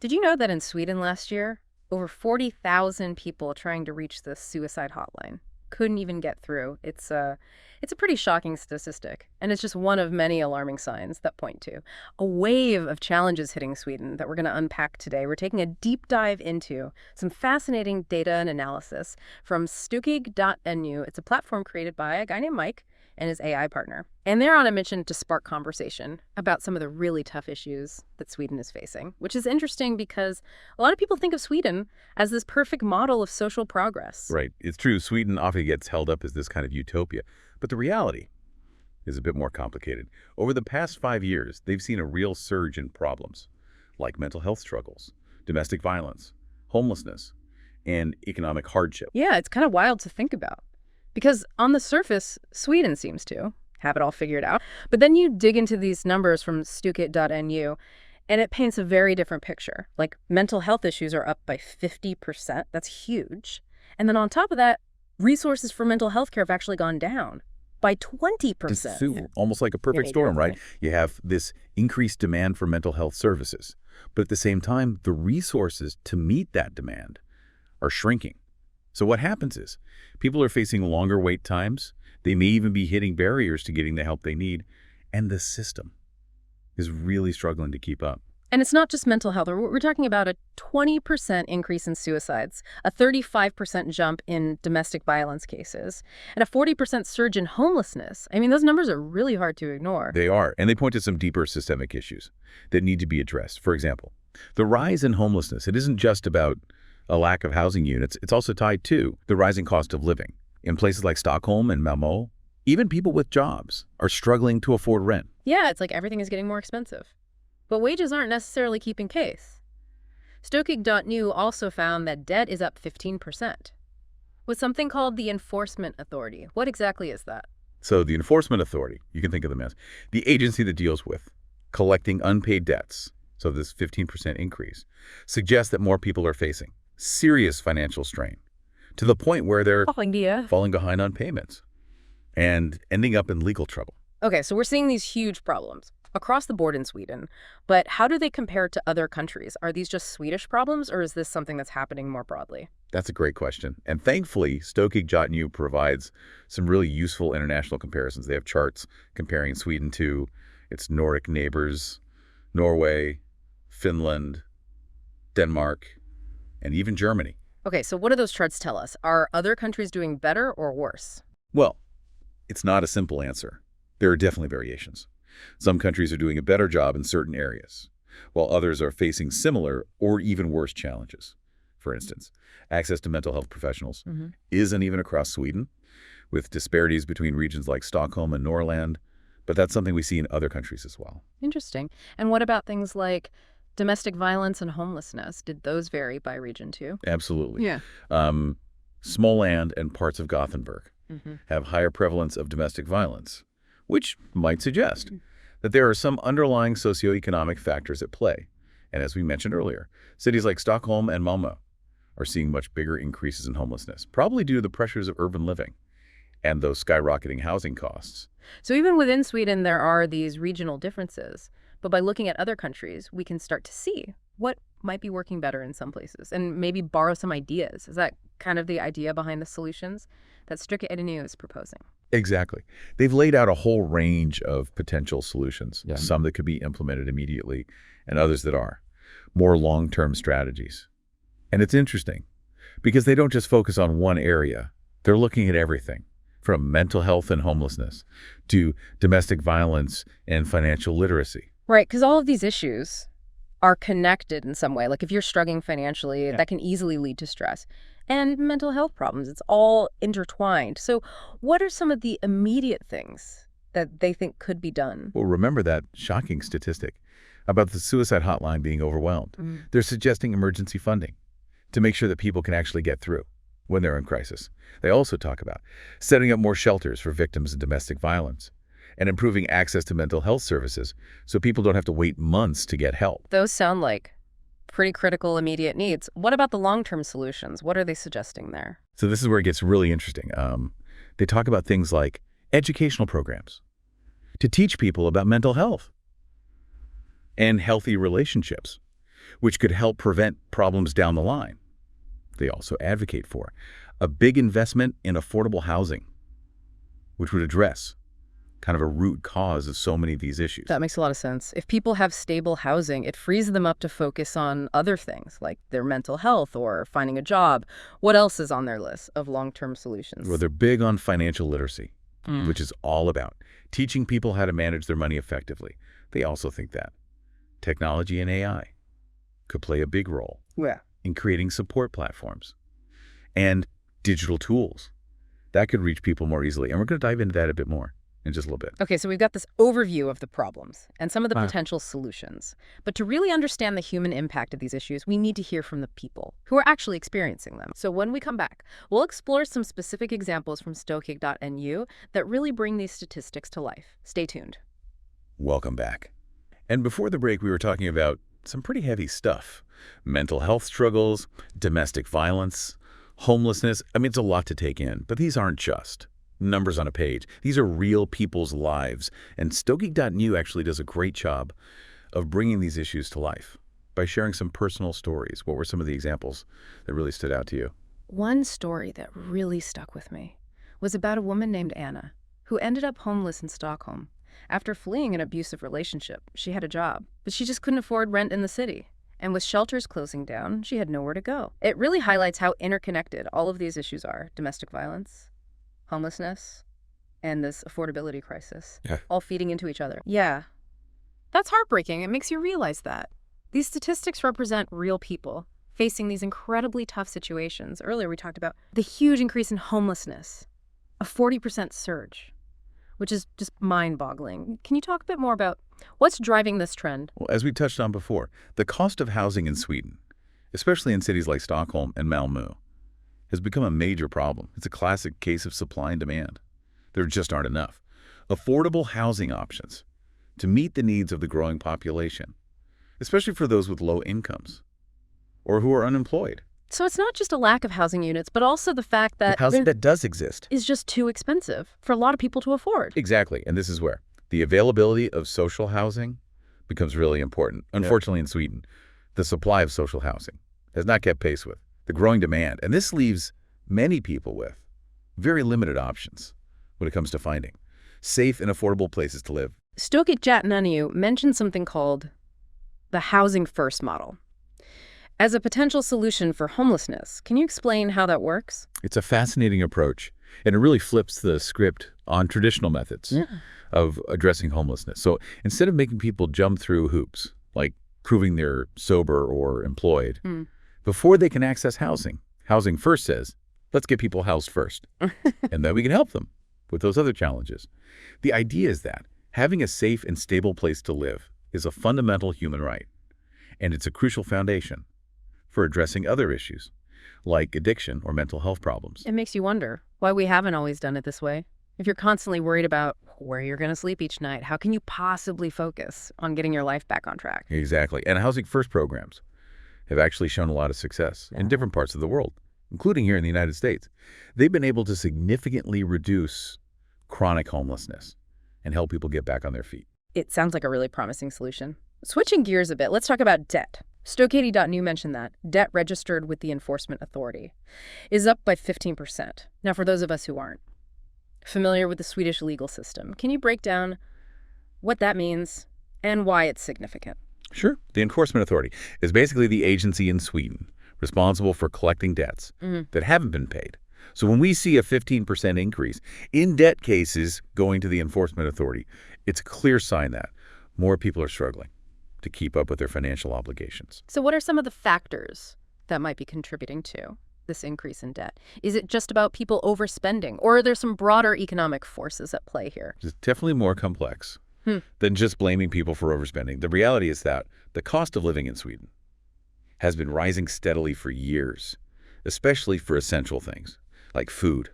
Did you know that in Sweden last year, over 40,000 people trying to reach the suicide hotline couldn't even get through? It's a pretty shocking statistic, and it's just one of many alarming signs that point to a wave of challenges hitting Sweden that we're going to unpack today. We're taking a deep dive into some fascinating data and analysis from Stökigt.nu. It's a platform created by a guy named Mike and his AI partner. And they're on a mission to spark conversation about some of the really tough issues that Sweden is facing, which is interesting because a lot of people think of Sweden as this perfect model of social progress. Right. It's true. Sweden often gets held up as this kind of utopia. But the reality is a bit more complicated. Over the past 5 years, they've seen a real surge in problems like mental health struggles, domestic violence, homelessness, and economic hardship. Yeah, it's kind of wild to think about. Because on the surface, Sweden seems to have it all figured out. But then you dig into these numbers from Stökigt.nu, and it paints a very different picture. Like, mental health issues are up by 50%. That's huge. And then on top of that, resources for mental health care have actually gone down by 20%. Almost like a perfect storm, right? You have this increased demand for mental health services. But at the same time, the resources to meet that demand are shrinking. So what happens is people are facing longer wait times. They may even be hitting barriers to getting the help they need. And the system is really struggling to keep up. And it's not just mental health. We're talking about a 20% increase in suicides, a 35% jump in domestic violence cases, and a 40% surge in homelessness. I mean, those numbers are really hard to ignore. They are. And they point to some deeper systemic issues that need to be addressed. For example, the rise in homelessness, it isn't just about a lack of housing units. It's also tied to the rising cost of living. In places like Stockholm and Malmö, even people with jobs are struggling to afford rent. Yeah, it's like everything is getting more expensive. But wages aren't necessarily keeping pace. Stökigt.nu also found that debt is up 15%, with something called the Enforcement Authority. What exactly is that? So the Enforcement Authority, you can think of them as the agency that deals with collecting unpaid debts. So this 15% increase suggests that more people are facing serious financial strain to the point where they're falling behind on payments and ending up in legal trouble. Okay, so we're seeing these huge problems across the board in Sweden, but how do they compare to other countries? Are these just Swedish problems, or is this something that's happening more broadly? That's a great question. And thankfully, Stökigt.nu provides some really useful international comparisons. They have charts comparing Sweden to its Nordic neighbors, Norway, Finland, Denmark, and even Germany. Okay, so what do those charts tell us? Are other countries doing better or worse? Well, it's not a simple answer. There are definitely variations. Some countries are doing a better job in certain areas, while others are facing similar or even worse challenges. For instance, access to mental health professionals is uneven across Sweden, with disparities between regions like Stockholm and Norrland, but that's something we see in other countries as well. Interesting. And what about things like domestic violence and homelessness? Did those vary by region too? Absolutely. Yeah. Småland and parts of Gothenburg have higher prevalence of domestic violence, which might suggest that there are some underlying socioeconomic factors at play. And as we mentioned earlier, cities like Stockholm and Malmö are seeing much bigger increases in homelessness, probably due to the pressures of urban living and those skyrocketing housing costs. So even within Sweden, there are these regional differences. But by looking at other countries, we can start to see what might be working better in some places and maybe borrow some ideas. Is that kind of the idea behind the solutions that Stökigt.nu is proposing? Exactly. They've laid out a whole range of potential solutions, some that could be implemented immediately and others that are more long-term strategies. And it's interesting because they don't just focus on one area. They're looking at everything from mental health and homelessness to domestic violence and financial literacy. Right, because all of these issues are connected in some way. Like if you're struggling financially, that can easily lead to stress. And mental health problems, it's all intertwined. So what are some of the immediate things that they think could be done? Well, remember that shocking statistic about the suicide hotline being overwhelmed. They're suggesting emergency funding to make sure that people can actually get through when they're in crisis. They also talk about setting up more shelters for victims of domestic violence and improving access to mental health services so people don't have to wait months to get help. Those sound like pretty critical immediate needs. What about the long-term solutions? What are they suggesting there? So this is where it gets really interesting. They talk about things like educational programs to teach people about mental health and healthy relationships, which could help prevent problems down the line. They also advocate for a big investment in affordable housing, which would address kind of a root cause of so many of these issues. That makes a lot of sense. If people have stable housing, it frees them up to focus on other things, like their mental health or finding a job. What else is on their list of long-term solutions? Well, they're big on financial literacy, which is all about teaching people how to manage their money effectively. They also think that technology and AI could play a big role in creating support platforms and digital tools that could reach people more easily. And we're going to dive into that a bit more in just a little bit. Okay, so we've got this overview of the problems and some of the potential solutions. But to really understand the human impact of these issues, we need to hear from the people who are actually experiencing them. So when we come back, we'll explore some specific examples from Stökigt.nu that really bring these statistics to life. Stay tuned. Welcome back. And before the break, we were talking about some pretty heavy stuff. Mental health struggles, domestic violence, homelessness. I mean, it's a lot to take in, but these aren't just numbers on a page. These are real people's lives. And Stökigt.nu actually does a great job of bringing these issues to life by sharing some personal stories. What were some of the examples that really stood out to you? One story that really stuck with me was about a woman named Anna who ended up homeless in Stockholm. After fleeing an abusive relationship, she had a job, but she just couldn't afford rent in the city. And with shelters closing down, she had nowhere to go. It really highlights how interconnected all of these issues are. Domestic violence, homelessness, and this affordability crisis, all feeding into each other. Yeah, that's heartbreaking. It makes you realize that. These statistics represent real people facing these incredibly tough situations. Earlier we talked about the huge increase in homelessness, a 40% surge, which is just mind-boggling. Can you talk a bit more about what's driving this trend? Well, as we touched on before, the cost of housing in Sweden, especially in cities like Stockholm and Malmö, has become a major problem. It's a classic case of supply and demand. There just aren't enough affordable housing options to meet the needs of the growing population, especially for those with low incomes or who are unemployed. So it's not just a lack of housing units, but also the fact that The housing that does exist is just too expensive for a lot of people to afford. Exactly. And this is where the availability of social housing becomes really important. Unfortunately, in Sweden, the supply of social housing has not kept pace with the growing demand. And this leaves many people with very limited options when it comes to finding safe and affordable places to live. Stökigt.nu mentioned something called the housing first model as a potential solution for homelessness. Can you explain how that works? It's a fascinating approach, and it really flips the script on traditional methods of addressing homelessness. So instead of making people jump through hoops, like proving they're sober or employed, before they can access housing, Housing First says, let's get people housed first, and then we can help them with those other challenges. The idea is that having a safe and stable place to live is a fundamental human right, and it's a crucial foundation for addressing other issues like addiction or mental health problems. It makes you wonder why we haven't always done it this way. If you're constantly worried about where you're going to sleep each night, how can you possibly focus on getting your life back on track? Exactly. And Housing First programs have actually shown a lot of success in different parts of the world, including here in the United States. They've been able to significantly reduce chronic homelessness and help people get back on their feet. It sounds like a really promising solution. Switching gears a bit, let's talk about debt. Stökigt.nu mentioned that debt registered with the enforcement authority is up by 15%. Now, for those of us who aren't familiar with the Swedish legal system, can you break down what that means and why it's significant? Sure. The enforcement authority is basically the agency in Sweden responsible for collecting debts that haven't been paid. So when we see a 15% increase in debt cases going to the enforcement authority, it's a clear sign that more people are struggling to keep up with their financial obligations. So what are some of the factors that might be contributing to this increase in debt? Is it just about people overspending, or are there some broader economic forces at play here? It's definitely more complex than just blaming people for overspending. The reality is that the cost of living in Sweden has been rising steadily for years, especially for essential things like food,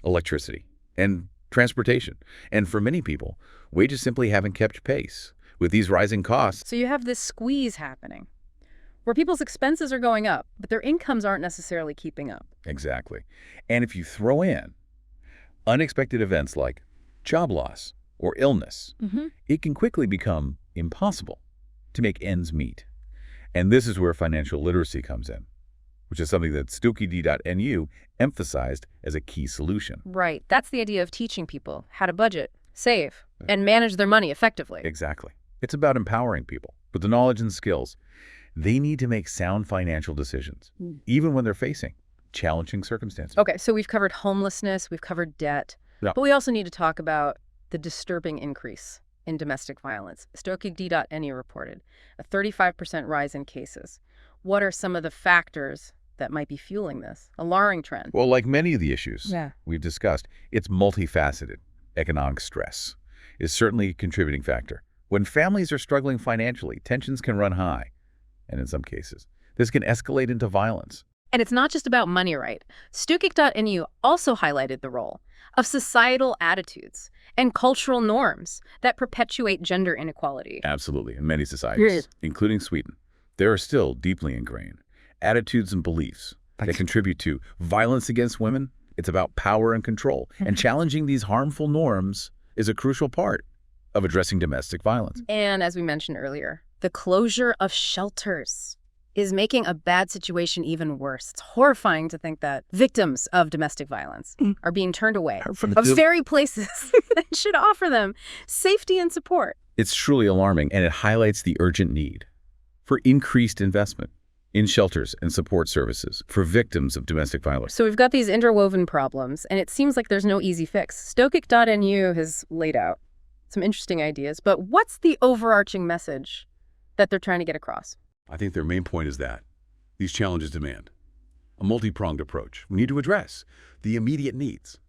electricity, and transportation. And for many people, wages simply haven't kept pace with these rising costs. So you have this squeeze happening where people's expenses are going up, but their incomes aren't necessarily keeping up. Exactly. And if you throw in unexpected events like job loss or illness, it can quickly become impossible to make ends meet. And this is where financial literacy comes in, which is something that Stökigt.nu emphasized as a key solution. Right. That's the idea of teaching people how to budget, save, and manage their money effectively. Exactly. It's about empowering people with the knowledge and skills they need to make sound financial decisions, even when they're facing challenging circumstances. Okay, so we've covered homelessness, we've covered debt, but we also need to talk about the disturbing increase in domestic violence. Stökigt.nu reported a 35% rise in cases. What are some of the factors that might be fueling this alarming trend? Well, like many of the issues we've discussed, it's multifaceted. Economic stress is certainly a contributing factor. When families are struggling financially, tensions can run high. And in some cases, this can escalate into violence. And it's not just about money, right? Stökigt.nu also highlighted the role of societal attitudes and cultural norms that perpetuate gender inequality. Absolutely. In many societies, including Sweden, there are still deeply ingrained attitudes and beliefs that contribute to violence against women. It's about power and control. And challenging these harmful norms is a crucial part of addressing domestic violence. And as we mentioned earlier, the closure of shelters is making a bad situation even worse. It's horrifying to think that victims of domestic violence are being turned away from the very places that should offer them safety and support. It's truly alarming, and it highlights the urgent need for increased investment in shelters and support services for victims of domestic violence. So we've got these interwoven problems, and it seems like there's no easy fix. Stökigt.nu has laid out some interesting ideas, but what's the overarching message that they're trying to get across? I think their main point is that these challenges demand a multi-pronged approach. We need to address the immediate needs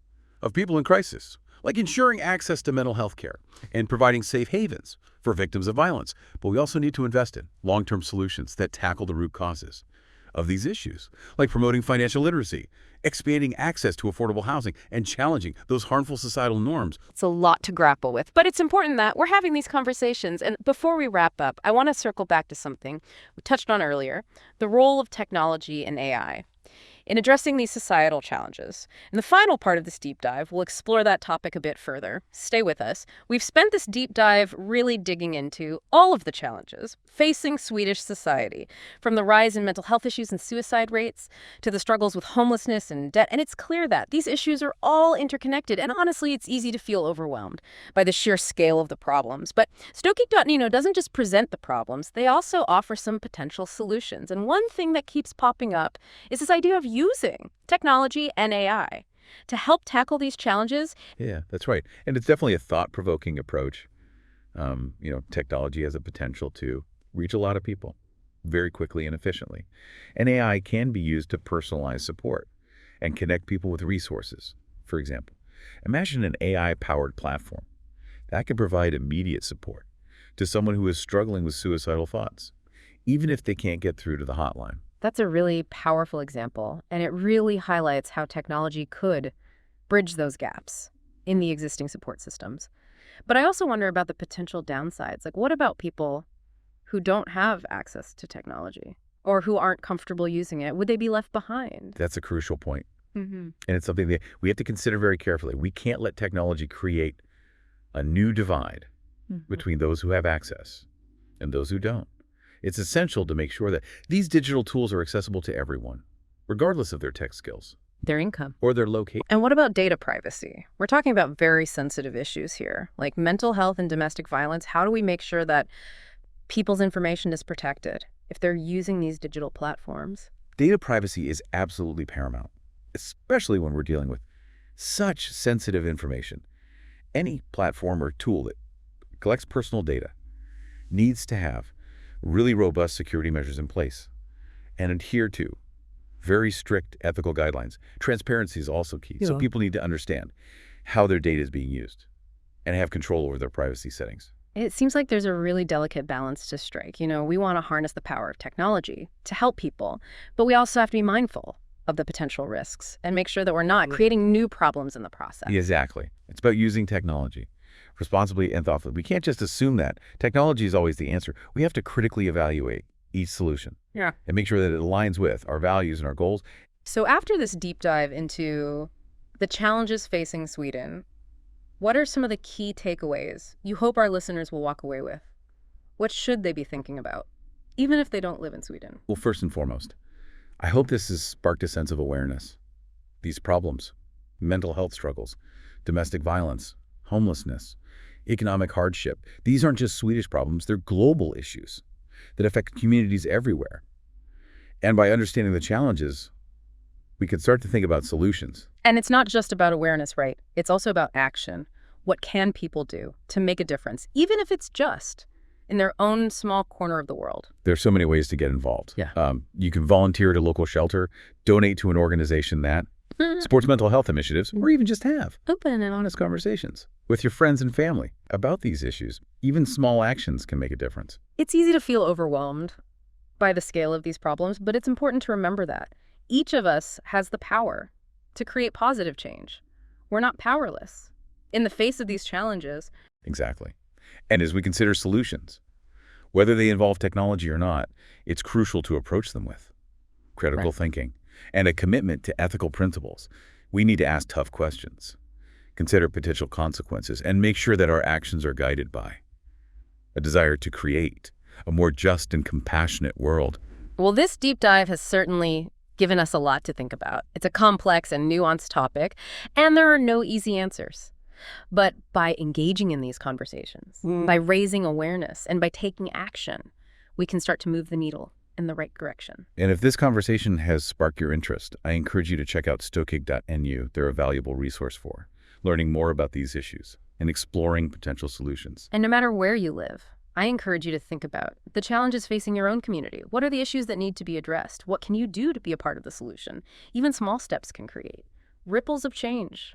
of people in crisis, like ensuring access to mental health care and providing safe havens for victims of violence. But we also need to invest in long-term solutions that tackle the root causes of these issues, like promoting financial literacy, expanding access to affordable housing, and challenging those harmful societal norms. It's a lot to grapple with, but it's important that we're having these conversations. And before we wrap up, I want to circle back to something we touched on earlier, the role of technology and AI in addressing these societal challenges. In the final part of this deep dive, we'll explore that topic a bit further. Stay with us. We've spent this deep dive really digging into all of the challenges facing Swedish society, from the rise in mental health issues and suicide rates to the struggles with homelessness and debt. And it's clear that these issues are all interconnected. And honestly, it's easy to feel overwhelmed by the sheer scale of the problems. But Stökigt.nu doesn't just present the problems, they also offer some potential solutions. And one thing that keeps popping up is this idea of using technology and AI to help tackle these challenges. Yeah, that's right. And it's definitely a thought-provoking approach. Technology has a potential to reach a lot of people very quickly and efficiently. And AI can be used to personalize support and connect people with resources. For example, imagine an AI-powered platform that could provide immediate support to someone who is struggling with suicidal thoughts, even if they can't get through to the hotline. That's a really powerful example, and it really highlights how technology could bridge those gaps in the existing support systems. But I also wonder about the potential downsides. Like, what about people who don't have access to technology or who aren't comfortable using it? Would they be left behind? That's a crucial point. And it's something that we have to consider very carefully. We can't let technology create a new divide between those who have access and those who don't. It's essential to make sure that these digital tools are accessible to everyone, regardless of their tech skills, Their income. or their location. And what about data privacy? We're talking about very sensitive issues here, like mental health and domestic violence. How do we make sure that people's information is protected if they're using these digital platforms? Data privacy is absolutely paramount, especially when we're dealing with such sensitive information. Any platform or tool that collects personal data needs to have really robust security measures in place and adhere to very strict ethical guidelines. Transparency is also key. So people need to understand how their data is being used and have control over their privacy settings. It seems like there's a really delicate balance to strike. We want to harness the power of technology to help people, but we also have to be mindful of the potential risks and make sure that we're not creating new problems in the process. Exactly. It's about using technology responsibly and thoughtfully. We can't just assume that technology is always the answer. We have to critically evaluate each solution and make sure that it aligns with our values and our goals. So after this deep dive into the challenges facing Sweden, what are some of the key takeaways you hope our listeners will walk away with? What should they be thinking about? even if they don't live in Sweden. Well, first and foremost, I hope this has sparked a sense of awareness. These problems, mental health struggles, domestic violence, homelessness, economic hardship, these aren't just Swedish problems, they're global issues that affect communities everywhere. And by understanding the challenges, we could start to think about solutions. And it's not just about awareness, right? It's also about action. What can people do to make a difference, even if it's just in their own small corner of the world? There's so many ways to get involved. Yeah. You can volunteer at a local shelter, donate to an organization that supports mental health initiatives, or even just have Open and honest conversations with your friends and family about these issues. Even small actions can make a difference. It's easy to feel overwhelmed by the scale of these problems, but it's important to remember that each of us has the power to create positive change. We're not powerless in the face of these challenges. Exactly. And as we consider solutions, whether they involve technology or not, it's crucial to approach them with critical thinking and a commitment to ethical principles. We need to ask tough questions, consider potential consequences, and make sure that our actions are guided by a desire to create a more just and compassionate world. Well, this deep dive has certainly given us a lot to think about. It's a complex and nuanced topic, and there are no easy answers. But by engaging in these conversations, by raising awareness, and by taking action, we can start to move the needle in the right direction. And if this conversation has sparked your interest, I encourage you to check out Stökigt.nu. They're a valuable resource for learning more about these issues and exploring potential solutions. And no matter where you live, I encourage you to think about the challenges facing your own community. What are the issues that need to be addressed? What can you do to be a part of the solution? Even small steps can create ripples of change.